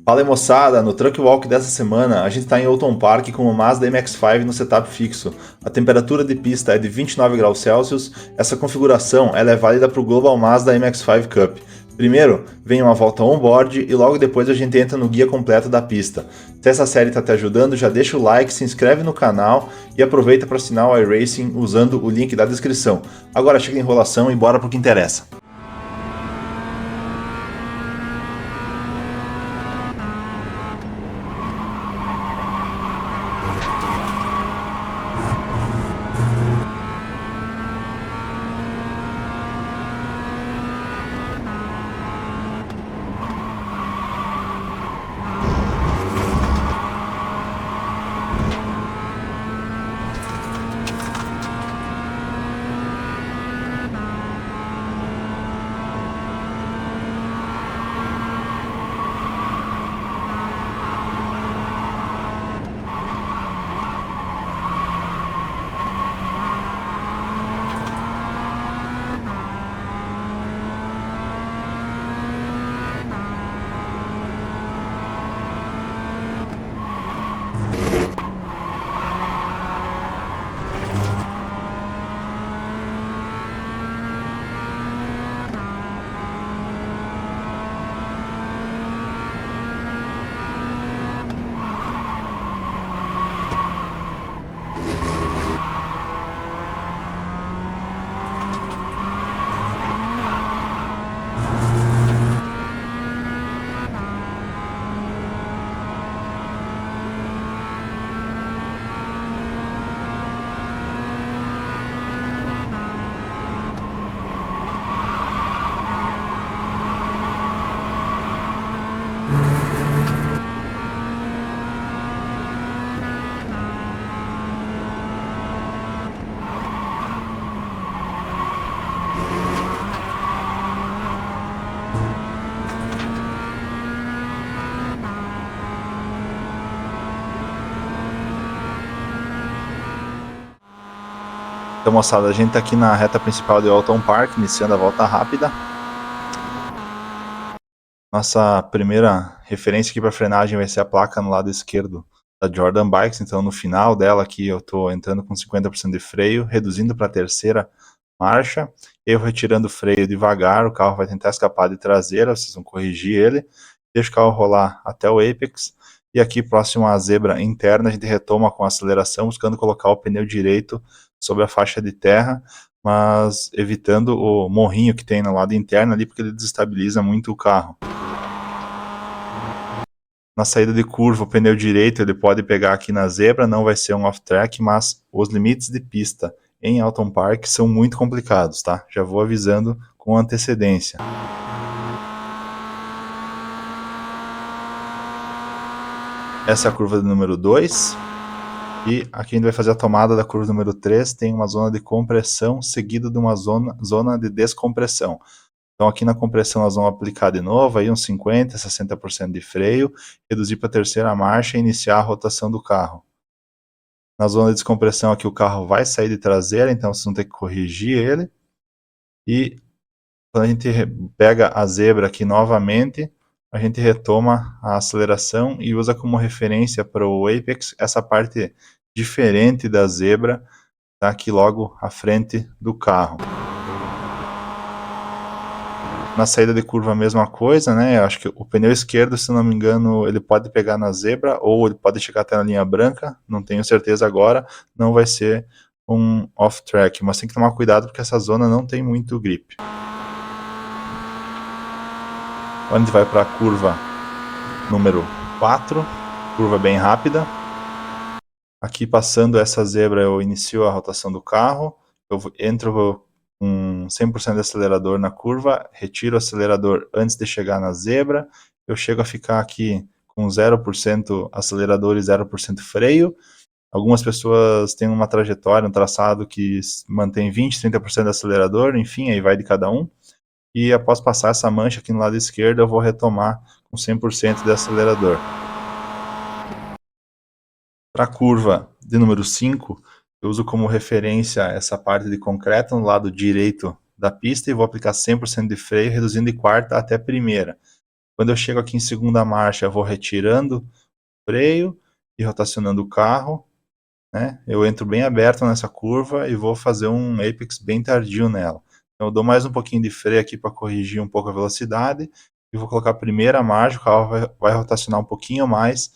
Fala aí, moçada, no Truck Walk dessa semana a gente está em Oulton Park com o Mazda MX-5 no setup fixo. A temperatura de pista é de 29 graus Celsius. Essa configuração ela é válida para o Global Mazda MX-5 Cup. Primeiro vem uma volta on-board e logo depois a gente entra no guia completo da pista. Se essa série está te ajudando, já deixa o like, se inscreve no canal e aproveita para assinar o iRacing usando o link da descrição. Agora chega a enrolação e bora pro que interessa. Então, moçada, a gente está aqui na reta principal de Oulton Park, iniciando a volta rápida. Nossa primeira referência aqui para frenagem vai ser a placa no lado esquerdo da Jordan Bikes. Então, no final dela aqui eu estou entrando com 50% de freio, reduzindo para a terceira marcha. Eu retirando o freio devagar, o carro vai tentar escapar de traseira, vocês vão corrigir ele. Deixa o carro rolar até o apex. E aqui, próximo à zebra interna, a gente retoma com aceleração, buscando colocar o pneu direito sobre a faixa de terra, mas evitando o morrinho que tem no lado interno ali, porque ele desestabiliza muito o carro. Na saída de curva, o pneu direito ele pode pegar aqui na zebra, não vai ser um off-track, mas os limites de pista em Oulton Park são muito complicados, tá? Já vou avisando com antecedência. Essa é a curva do número 2. E aqui a gente vai fazer a tomada da curva número 3, tem uma zona de compressão seguida de uma zona de descompressão. Então aqui na compressão nós vamos aplicar de novo aí uns 50%, 60% de freio, reduzir para a terceira marcha e iniciar a rotação do carro. Na zona de descompressão aqui o carro vai sair de traseira, então vocês vão ter que corrigir ele. E quando a gente pega a zebra aqui novamente, a gente retoma a aceleração e usa como referência para o apex essa parte diferente da zebra, tá aqui logo à frente do carro. Na saída de curva a mesma coisa, né? Eu acho que o pneu esquerdo, se não me engano, ele pode pegar na zebra ou ele pode chegar até na linha branca, não tenho certeza agora, não vai ser um off-track, mas tem que tomar cuidado porque essa zona não tem muito grip. Agora a gente vai para a curva número 4, curva bem rápida. Aqui passando essa zebra eu inicio a rotação do carro, eu entro com 100% de acelerador na curva, retiro o acelerador antes de chegar na zebra, eu chego a ficar aqui com 0% acelerador e 0% freio. Algumas pessoas têm uma trajetória, um traçado que mantém 20%, 30% de acelerador, enfim, aí vai de cada um. E após passar essa mancha aqui no lado esquerdo, eu vou retomar com 100% de acelerador. Para a curva de número 5, eu uso como referência essa parte de concreto no lado direito da pista e vou aplicar 100% de freio, reduzindo de quarta até primeira. Quando eu chego aqui em segunda marcha, eu vou retirando o freio e rotacionando o carro, né? Eu entro bem aberto nessa curva e vou fazer um apex bem tardio nela. Então eu dou mais um pouquinho de freio aqui para corrigir um pouco a velocidade e vou colocar a primeira marcha, o carro vai rotacionar um pouquinho mais,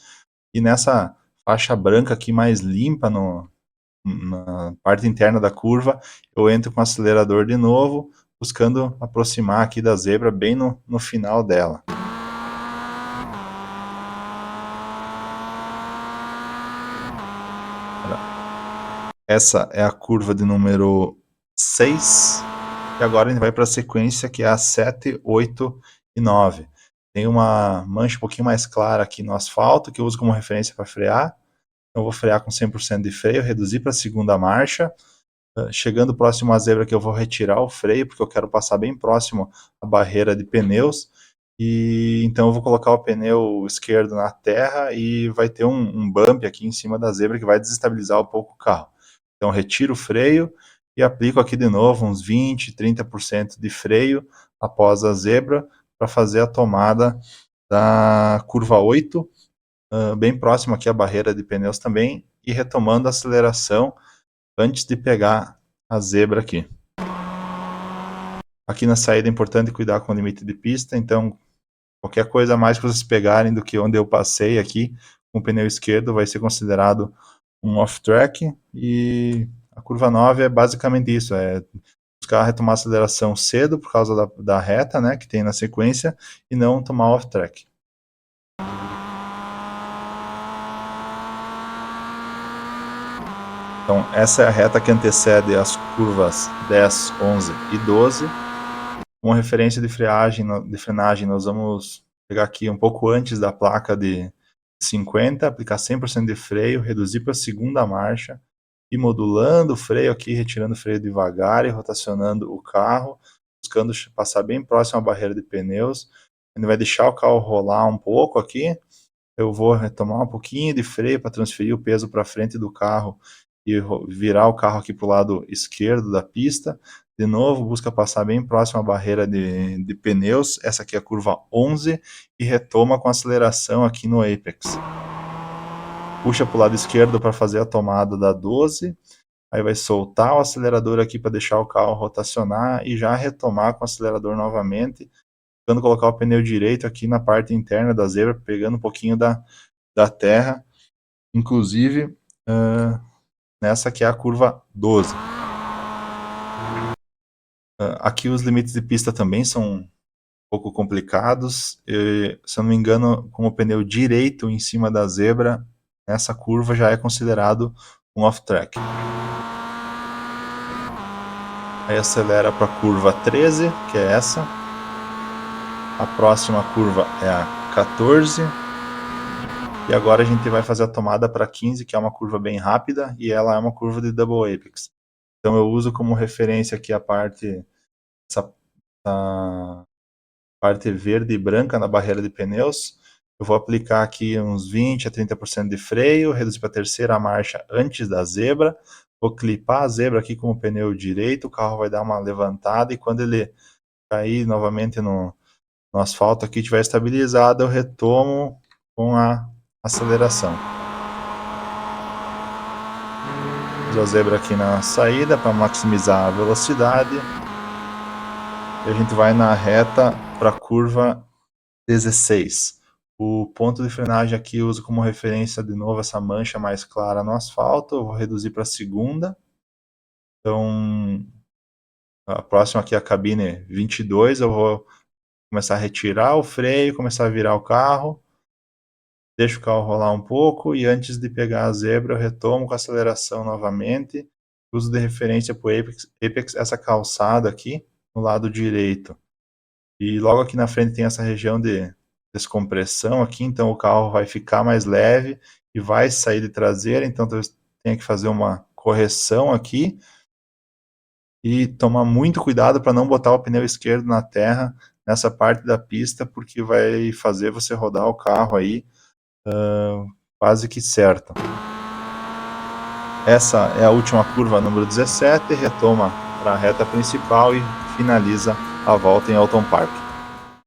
e nessa faixa branca aqui mais limpa na parte interna da curva, eu entro com o acelerador de novo, buscando aproximar aqui da zebra bem no final dela. Essa é a curva de número 6, e agora a gente vai para a sequência que é a 7, 8 e 9. Tem uma mancha um pouquinho mais clara aqui no asfalto, que eu uso como referência para frear. Eu vou frear com 100% de freio, reduzir para a segunda marcha. Chegando próximo à zebra que eu vou retirar o freio, porque eu quero passar bem próximo à barreira de pneus, e então eu vou colocar o pneu esquerdo na terra e vai ter um bump aqui em cima da zebra que vai desestabilizar um pouco o carro. Então retiro o freio e aplico aqui de novo uns 20, 30% de freio após a zebra para fazer a tomada da curva 8, bem próximo aqui à barreira de pneus também, e retomando a aceleração antes de pegar a zebra aqui. Aqui na saída é importante cuidar com o limite de pista, então qualquer coisa a mais que vocês pegarem do que onde eu passei aqui com o pneu esquerdo vai ser considerado um off-track, e a curva 9 é basicamente isso, é buscar retomar a aceleração cedo por causa da reta, né, que tem na sequência, e não tomar off-track. Então essa é a reta que antecede as curvas 10, 11 e 12. Como referência de frenagem, nós vamos pegar aqui um pouco antes da placa de 50, aplicar 100% de freio, reduzir para a segunda marcha, e modulando o freio aqui, retirando o freio devagar e rotacionando o carro, buscando passar bem próximo à barreira de pneus. Ele vai deixar o carro rolar um pouco aqui, eu vou retomar um pouquinho de freio para transferir o peso para frente do carro e virar o carro aqui para o lado esquerdo da pista. De novo, busca passar bem próximo à barreira de pneus, essa aqui é a curva 11, e retoma com aceleração aqui no apex. Puxa para o lado esquerdo para fazer a tomada da 12, aí vai soltar o acelerador aqui para deixar o carro rotacionar e já retomar com o acelerador novamente, tentando colocar o pneu direito aqui na parte interna da zebra, pegando um pouquinho da terra, inclusive nessa que é a curva 12. Aqui os limites de pista também são um pouco complicados, se eu não me engano, com o pneu direito em cima da zebra, nessa curva já é considerado um off-track. Aí acelera para a curva 13, que é essa. A próxima curva é a 14. E agora a gente vai fazer a tomada para 15, que é uma curva bem rápida, e ela é uma curva de double apex. Então eu uso como referência aqui a essa parte verde e branca na barreira de pneus. Eu vou aplicar aqui uns 20 a 30% de freio, reduzir para a terceira marcha antes da zebra. Vou clipar a zebra aqui com o pneu direito, o carro vai dar uma levantada, e quando ele cair novamente no asfalto aqui, estiver estabilizado, eu retomo com a aceleração. Uso a zebra aqui na saída para maximizar a velocidade. E a gente vai na reta para a curva 16. O ponto de frenagem aqui eu uso como referência de novo essa mancha mais clara no asfalto. Eu vou reduzir para a segunda. Então, a próxima aqui é a cabine 22. Eu vou começar a retirar o freio, começar a virar o carro. Deixo o carro rolar um pouco e antes de pegar a zebra eu retomo com a aceleração novamente. Uso de referência para o apex essa calçada aqui no lado direito. E logo aqui na frente tem essa região de descompressão aqui, então o carro vai ficar mais leve e vai sair de traseira, então talvez tenha que fazer uma correção aqui e tomar muito cuidado para não botar o pneu esquerdo na terra nessa parte da pista, porque vai fazer você rodar o carro aí quase que certo. Essa é a última curva, número 17, retoma para a reta principal e finaliza a volta em Alton Park.